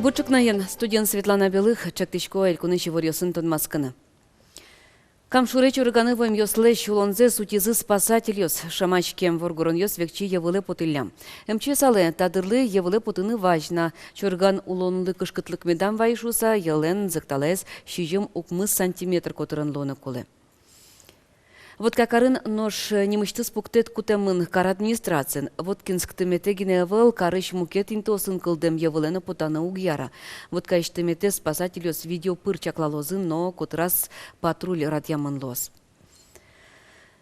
Бучыкнайын студент Светлана Белых чактичко элькуны чеворьосын тонмаскыны. Камшуре чурганы войм йослы шулонзе сутизы спасатель йос, шамачкем воргурон йос векчи евылы потылям. МЧСалы тадырлы евылы потыны важна. Чурган улонлы кышкытлык медам вайшуса елен зыкталез шижим укмыс сантиметр котырын лоны колы. Вот какарын нож немышты спуктет кутемын кар администрациян. Вот кинсктымете гиневел карыш мукет интосын кылдем евылены потаны угьяра. Вот кайштымете спасателёс видео пырчаклалозын, но котрас патруль радьямын лос.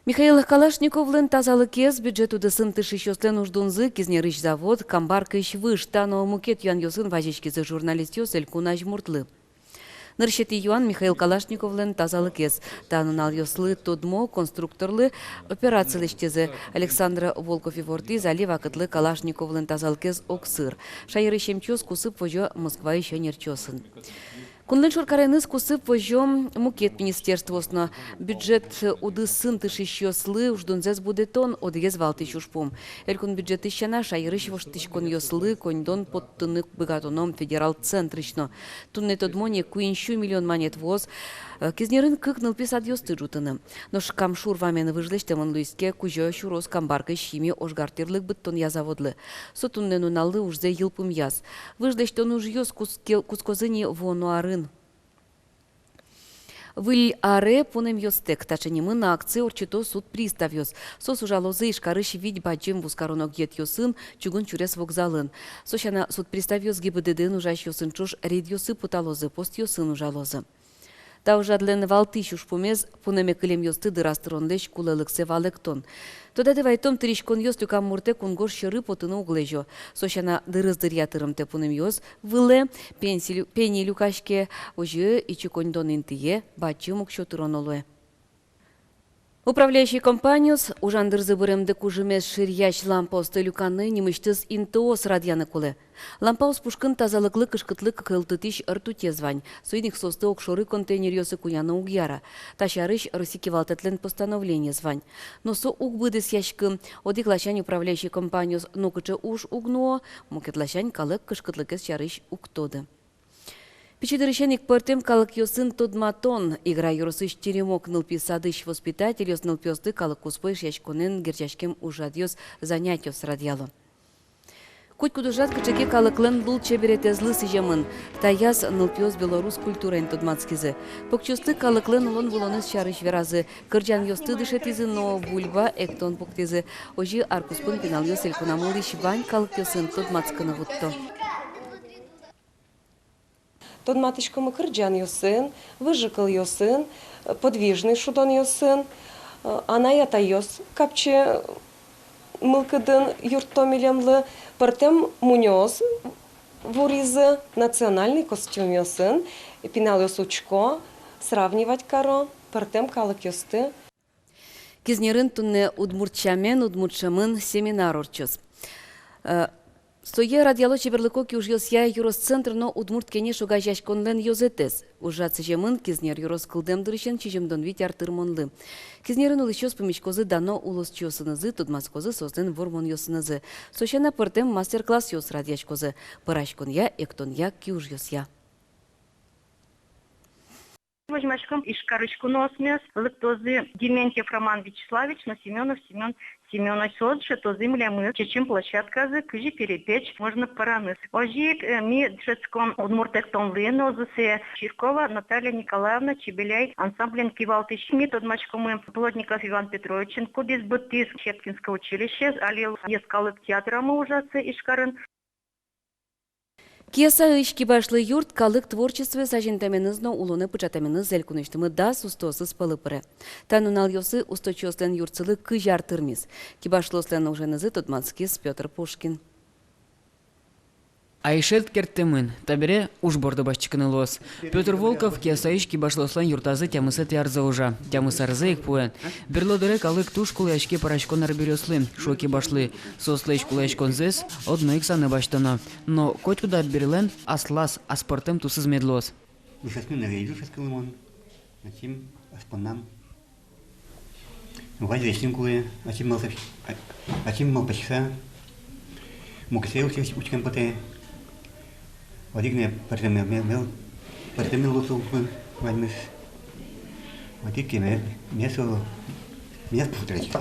Михаил Калашниковлын тазалыкез бюджету дысын тышищослен уждунзы кизнерыш завод камбар кыш вышта, но мукет юан йосын важечкизы журналист йосель кунаж муртлы. Ныршети юан Михаил Калашниковлен тазалыкез. Танынал йослы тодмо конструкторлы операциялештезе Александра Волков и Вортиз али вакытлы Калашниковлен тазалыкез оксыр. Шайыры шемчёс кусып вожо Москва еще нерчосын. Кунлен шуркареныз кусып вожо мукет министерствосна. Бюджет удысын тышищослы уждунзез будетон одегез валты чушпум. Элькун бюджет ищена шайырыш воштышкон йослы коньдон подтынык богатоном федерал центрично. Тунне тодмоне куинщу миллион монет воз. Кизнерын кыкныл писад йосты жутыны. Но шкамшур вамены выжлештемон луиске кужо шурос камбаркой щими ожгартерлык быттон язаводлы. Сотунне нуналы ужзе йылпым яз. Выжлештон уж йос кускозыни вонуарын. Выль аре пунем йостек, тачанимы на акции орчито суд приставьёс. Сос ужалозы ишкарыш вить баджим вускаронок ет йосын, чугун чурес вокзалын. Сощана суд приставьёс гибддын ужаш йосын чуш ред йосы путалозы, пост йосын ужалозы. Та ужадлен валтыш пумез пунеме кылем йосты дырастырон леш кулелыксе валектон. Тода девайтом тыришкон йос тюкам мурте кунгор шыры потыны углежо. Сощана дырыздыр ятырымте пунем йос выле пени люкашке ожы ичиконьдон интие бачым укшотырон олуэ. Управляющий компаниус ужандырзы бырымды кужымес ширьяч лампаусты люканы немыштыз интоос радьяны кулы. Лампаус пушкын тазалыклы кышкытлык кылтытиш ыртуте звань. Суйник состы окшоры контейнер йосы куяны угьяра. Ташарыш рысики валтетлен постановление звань. Но со угбыдыс яшкы одиклашань управляющий компаниус нокычы уж угнуо, мукетлашань калык кышкытлыкес чарыш уктоды. Пичидырышеник портем калык йосын тодматон. Игра юросыш теремок нылписадыш воспитатель йос нылпёсты калык куспойш яшконен герчашкем ужадьёс занятьёс радьяло. Куть кудужат кычеке калыклен был чеберетезлы сыжемын. Таяз нылпёс белорус культурен тодмацкизы. Покчусты калыклен улон вулоныз чарыш веразы. Кырджан йосты дышетизы, но бульба эктон поктизы. Ожи аркуспын пенал йос элькунамылыш вань калык йосын тодмацкыны вутто. Тот матышкамы кырджан йосын, выжикал йосын, подвижный шудон йосын, анаята йос капче мылкыдын юрттомилемлы, партем муньоз вуризы, национальный костюм йосын, пинал йос учко, сравнивать каро, партем калык йосты. Кизнерын тунне удмуртчамен удмуртчамын семинар орчос. Сое радиало чеберлыко ки уж йосья юросцентр, но удмурт кене шугажаш конлен йозетес. Ужат сыжемын кизнер юрос кылдем дырышен чижемдон вить артырмонлы. Кизнерын улычос помечкозы дано улос чосынызы, тудмаскозы созден вормон йосынызы. Сощана пыртем мастер-класс йос радиашкозы. Пырашкон я, эктон я, ки уж йосья. Возьмашком ишкарычку носмес, лыктозы Дементьев Роман Вячеславович, но Семенов Семен Семенович Содше, то земля мы, чечим площадка, кыжи перепечь, можно параныс. Ожик ми дшецком удмуртектон лынозысе Чиркова Наталья Николаевна Чебеляй, ансамблен кивалтыш ми тодмачком Плотников Иван Петрович, кубис бытыс Щепкинское училище, алил ескалык театра мы ужасы ишкарын. Кеса ишки башлы юрт калык творчестве сажентаменызно улоны пычатаменыз зелькуныштымы да сустосыз пылыпыры. Танунал йосы усточослен юртсылы кыжар тырмиз. Кибашлослен уженызы Тодманскис Петр Пушкин. Айшет кертемын, табере уж борды башчыкыны лос. Петр Волков кесаиш кибашлослан юртазы тямысы тярзы ужа. Тямысы арзы их пуэн. Берлодыре калык туш кулашке парашконар берёслы. Шоки башлы. Сослыш кулашконзес, одно иксаны баштана. Но коть куда берлен аслас, аспортем тусыз медлос. Вышасны навейду шаскалымон. Атим аспонам. Вадь весен кулы. Атим малпачса. Муксеу учкан поте. Одигне партемил лосовку ваймыс. Одике месо меня повторяется.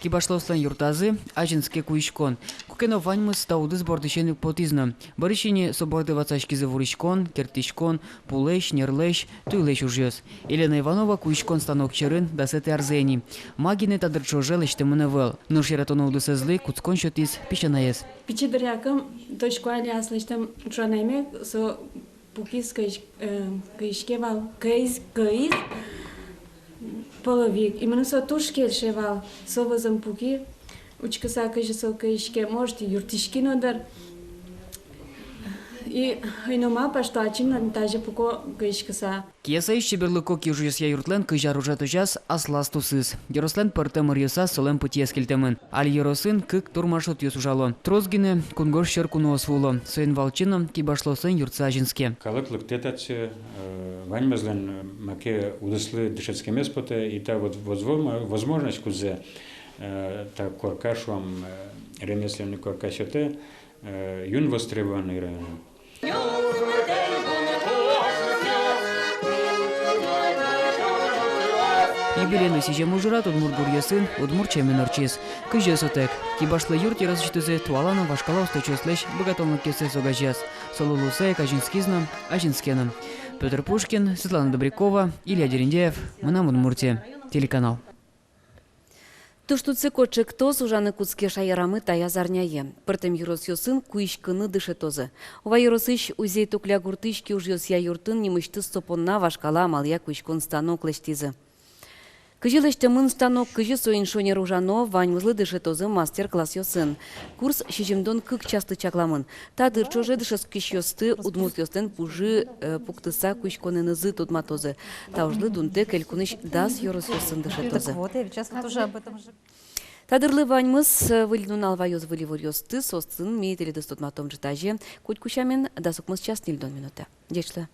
Кибашлослан юртазы, ажинске куишкон. Кукено ваньмыс тауды сбордышенlik потизна. Барышине соборды вацачки завуришкон, кертишкон, пулеш, нерлеш, туйлеш ужьёс. Елена Иванова куишкон станок черын дасеты арзени. Магине тадырчожел иштемыневел. Но шератонолды сезлы куцкон шотис пищанаес. Пичидырякым точкуали аслыштым чонайме со пукис кыишкевал кыиз половик. Именно со тушкел шевал со возом пуки учкаса кыжы со кыишке может юртишки нодар. И инома пашто ачим даже пуко кыишкаса. Киясайш чеберлыко кижуяс я юртлен кыжар уже тожас аслас тусыз. Ярослен пыртымыр юса солем путиес келтемын. Аль яросын кык турмашот юсужало. Трозгине кунгош щеркуно освуло. Соен валчином кибашлосын юртса ажинске. Калыклык тетачы ваньмазлен маке удыслы дышецкий меспоте и та вот возможность кузе та коркашуам ремесленник коркашоте юн востребованный район. Юбилейный сижем ужрат удмур гурьесын, удмур чеменорчис. Кыжесотек. Кибашлы юрт яразычтызе туаланом вашкала устачослеш богатонлык кесе согажас. Сололусай ажинскизном, ажинскеном. Петр Пушкин, Светлана Добрякова, Илья Дерендеев. Мы на Удмуртия. Телеканал. Туштуцы кочек тоз ужаны куцке шайрамы тая зарняе. Пыртым юрос йосын куишкыны дыше тозы. Ова юросыш узей тукля гуртышки уж йос я юртын немышты стопонна вашкала малия куишкон станок лештизы. Кыжылышты мын станок кыжы соин шонер ужано ваньмызлы дыше тозы мастер-класс йосын. Курс шижемдон кык часты чакламын. Та дырчоже дышес киш йосты удмурт йостен пужы пуктыса куишконенызы тутма тозы. Та ужлы дунте келькуныш дас юрос йосын дыше тозы. Вот, я сейчас тоже об этом же. Тадырлы ваньмыз выльнун алвайоз выливор йосты состын мейтелі дыстотматом жытаже. Куть кучамен дасукмыз час нильдон минуты. Дечлы.